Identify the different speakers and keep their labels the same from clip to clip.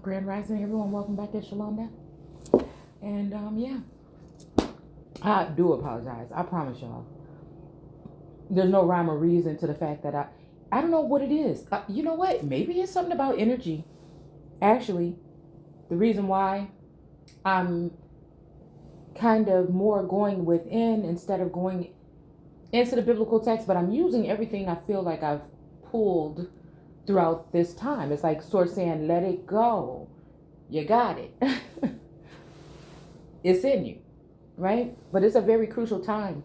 Speaker 1: Grand Rising, everyone. Welcome back to Shalonda. And yeah, I do apologize. I promise y'all. There's no rhyme or reason to the fact that I don't know what it is. You know what? Maybe it's something about energy. Actually, the reason why I'm kind of more going within instead of going into the biblical text, but I'm using everything I feel like I've pulled throughout this time. It's like Source saying, let it go. You got it. It's in you, right? But it's a very crucial time.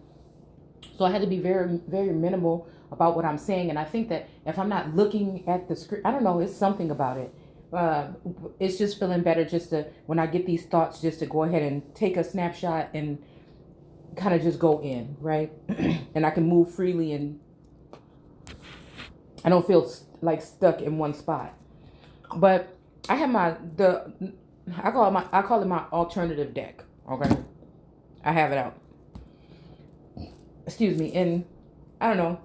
Speaker 1: So I had to be very, very minimal about what I'm saying. And I think that if I'm not looking at the screen, I don't know, it's something about it. Uh, it's just feeling better just to, when I get these thoughts, just to go ahead and take a snapshot and kind of just go in, right? And I can move freely and I don't feel like stuck in one spot. But I have I call it my alternative deck. Okay. I have it out. Excuse me. And I don't know.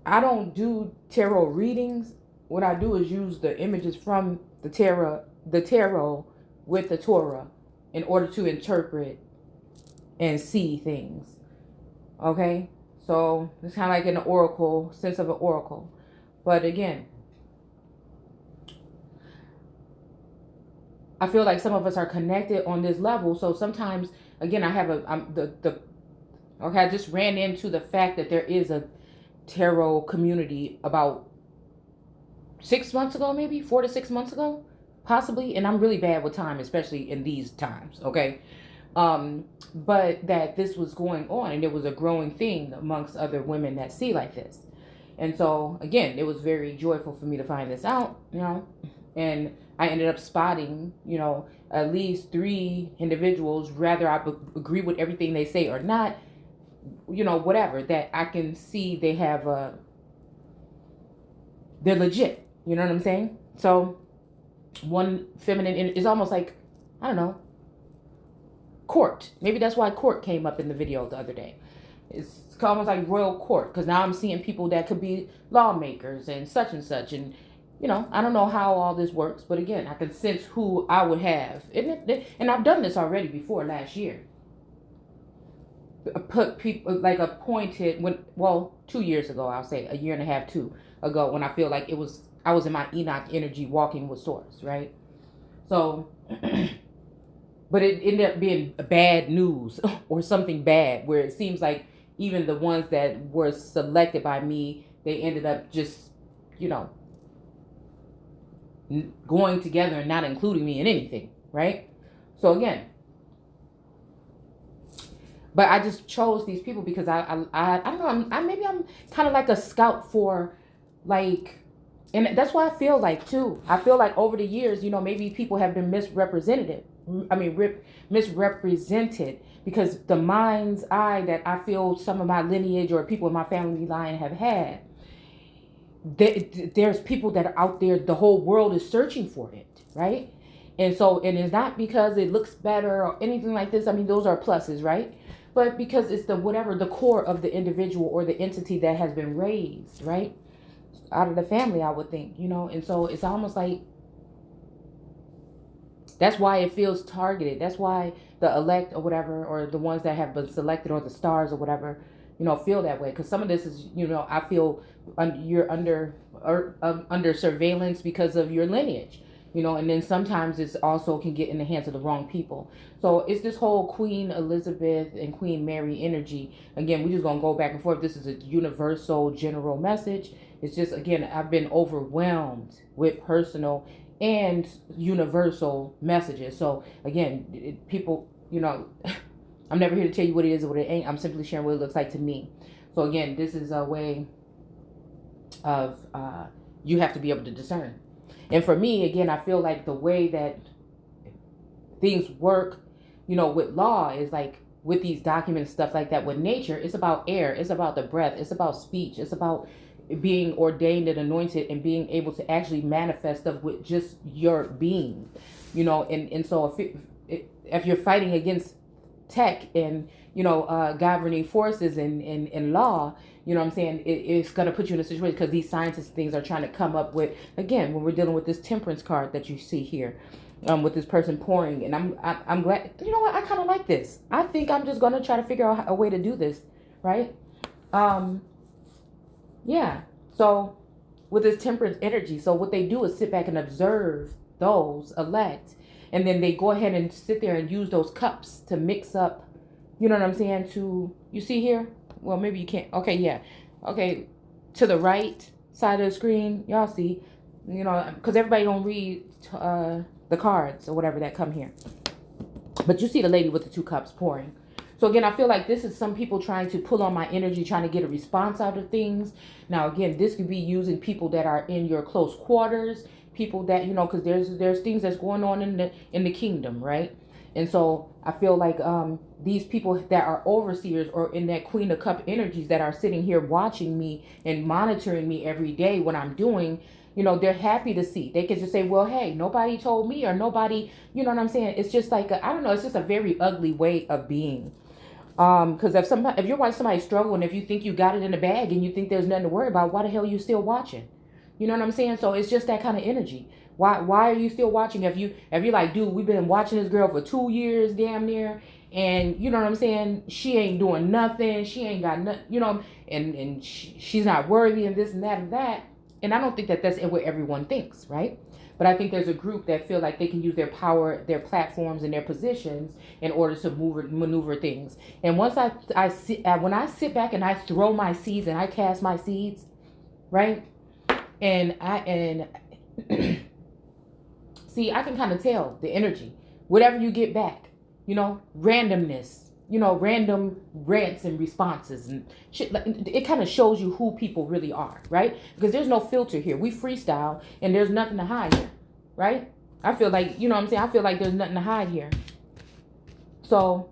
Speaker 1: I don't do tarot readings. What I do is use the images from the tarot with the Torah in order to interpret and see things. Okay? So it's kind of like an oracle, sense of an oracle. But again, I feel like some of us are connected on this level. So sometimes, again, okay, I just ran into the fact that there is a tarot community about 6 months ago, maybe 4 to 6 months ago, possibly. And I'm really bad with time, especially in these times. Okay. But that this was going on and it was a growing thing amongst other women that see like this. And so again, it was very joyful for me to find this out, and I ended up spotting, at least 3 individuals, whether I agree with everything they say or not, whatever, that I can see they have, they're legit. You know what I'm saying? So one feminine is almost like, I don't know, court. Maybe that's why court came up in the video the other day. It's almost like royal court, because now I'm seeing people that could be lawmakers and such, and I don't know how all this works, but again, I can sense who I would have, and I've done this already before last year. Put people like appointed 2 years ago, I'll say a year and a half, 2 ago, when I feel like I was in my Enoch energy walking with Source, right? So, but it ended up being bad news or something bad, where it seems like even the ones that were selected by me, they ended up just, going together and not including me in anything, right? So again, but I just chose these people because I don't know, maybe I'm kind of like a scout for, like, and that's why I feel like too. I feel like over the years, maybe people have been misrepresented. Misrepresented, because the mind's eye that I feel some of my lineage or people in my family line have had. There's people that are out there. The whole world is searching for it, right? And so, and it's not because it looks better or anything like this. I mean, those are pluses, right? But because it's the core of the individual or the entity that has been raised, right? Out of the family, I would think, and so it's almost like, that's why it feels targeted. That's why the elect or whatever, or the ones that have been selected, or the stars or whatever, feel that way. Because some of this is, I feel you're under surveillance because of your lineage, and then sometimes it's also can get in the hands of the wrong people. So it's this whole Queen Elizabeth and Queen Mary energy. Again, we're just going to go back and forth. This is a universal general message. It's just, again, I've been overwhelmed with personal and universal messages. So again, people, I'm never here to tell you what it is or what it ain't. I'm simply sharing what it looks like to me. So again, this is a way of, you have to be able to discern. And for me, again, I feel like the way that things work, with law is like, with these documents, stuff like that, with nature, it's about air, it's about the breath, it's about speech, it's about being ordained and anointed and being able to actually manifest stuff with just your being, and so if you're fighting against tech and governing forces and law, you know what I'm saying, it's going to put you in a situation, because these scientist things are trying to come up with, again, when we're dealing with this temperance card that you see here, with this person pouring. And I'm glad, you know what, I kind of like this. I think I'm just going to try to figure out a way to do this, right? Yeah. So with this temperance energy, so what they do is sit back and observe those elect, and then they go ahead and sit there and use those cups to mix up, you know what I'm saying, to, you see here, well, maybe you can't, okay, yeah, okay, to the right side of the screen, y'all see, you know, because everybody don't read the cards or whatever that come here, but you see the lady with the 2 cups pouring. So again, I feel like this is some people trying to pull on my energy, trying to get a response out of things. Now, again, this could be using people that are in your close quarters, people that, you know, because there's things that's going on in the kingdom, right? And so I feel like these people that are overseers or in that Queen of Cup energies that are sitting here watching me and monitoring me every day what I'm doing, you know, they're happy to see. They could just say, well, hey, nobody told me, or nobody, you know what I'm saying? It's just like, I don't know, it's just a very ugly way of being. Because if you're watching somebody struggle, and if you think you got it in the bag and you think there's nothing to worry about, why the hell are you still watching? You know what I'm saying? So it's just that kind of energy. Why are you still watching? If you're like, dude, we've been watching this girl for 2 years, damn near, and you know what I'm saying? She ain't doing nothing. She ain't got nothing, you know, and she's not worthy, and this and that and that. And I don't think that that's what everyone thinks, right? But I think there's a group that feel like they can use their power, their platforms, and their positions in order to maneuver things. And once when I sit back and I throw my seeds and I cast my seeds, right? And see, I can kind of tell the energy. Whatever you get back, you know, randomness, you know, random rants and responses and shit. It kind of shows you who people really are, right? Because there's no filter here. We freestyle and there's nothing to hide here, right? I feel like, you know what I'm saying? I feel like there's nothing to hide here. So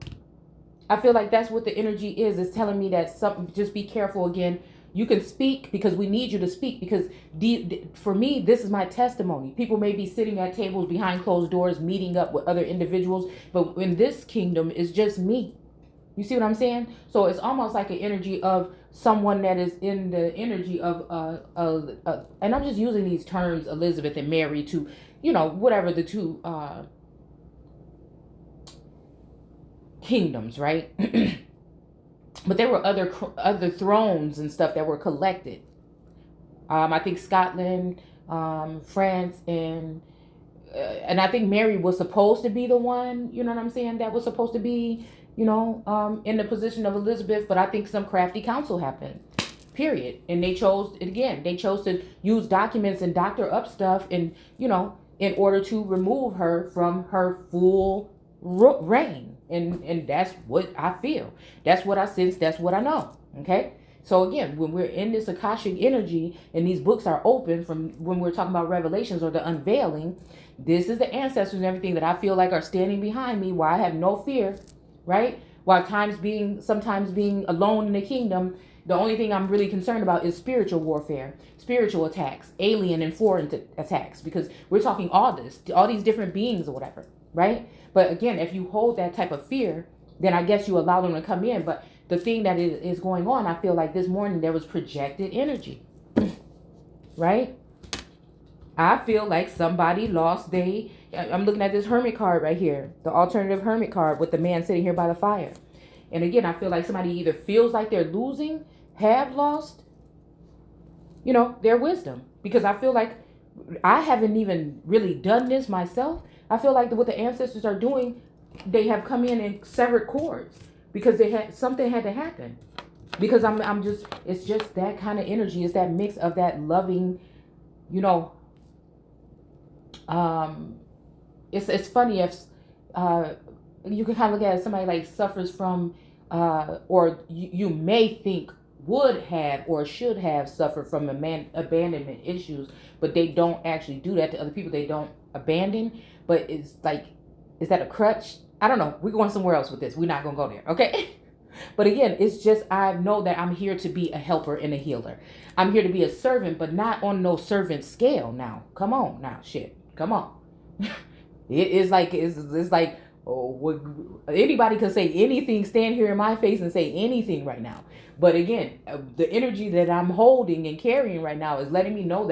Speaker 1: I feel like that's what the energy is. It's telling me that something, just be careful again. You can speak because we need you to speak, because for me, this is my testimony. People may be sitting at tables behind closed doors, meeting up with other individuals, but in this kingdom, it's just me. You see what I'm saying? So it's almost like an energy of someone that is in the energy of, and I'm just using these terms, Elizabeth and Mary, to, you know, whatever the 2 kingdoms, right? But there were other thrones and stuff that were collected. I think Scotland, France, and I think Mary was supposed to be the one, you know what I'm saying, that was supposed to be, you know, in the position of Elizabeth. But I think some crafty counsel happened, period. And they chose to use documents and doctor up stuff, and, you know, in order to remove her from her full reign. And that's what I feel. That's what I sense. That's what I know. Okay. So again, when we're in this Akashic energy and these books are open, from when we're talking about revelations or the unveiling, this is the ancestors and everything that I feel like are standing behind me, why I have no fear, right? While sometimes being alone in the kingdom, the only thing I'm really concerned about is spiritual warfare, spiritual attacks, alien and foreign attacks, because we're talking all these different beings or whatever, right? But again, if you hold that type of fear, then I guess you allow them to come in. But the thing that is going on, I feel like this morning there was projected energy, right? I feel like somebody lost I'm looking at this hermit card right here, the alternative hermit card with the man sitting here by the fire. And again, I feel like somebody either feels like they're losing, have lost, you know, their wisdom. Because I feel like I haven't even really done this myself. I feel like what the ancestors are doing, they have come in and severed cords because something had to happen. Because it's just that kind of energy. It's that mix of that loving, you know. It's funny if you can kind of look at it, somebody like suffers from, or you may think would have or should have suffered from abandonment issues, but they don't actually do that to other people. They don't abandon, but it's like, is that a crutch? I don't know. We're going somewhere else with this. We're not going to go there. Okay. But again, it's just, I know that I'm here to be a helper and a healer. I'm here to be a servant, but not on no servant scale now. Come on now, shit. Come on. It's like Anybody can say anything, stand here in my face and say anything right now. But again, the energy that I'm holding and carrying right now is letting me know that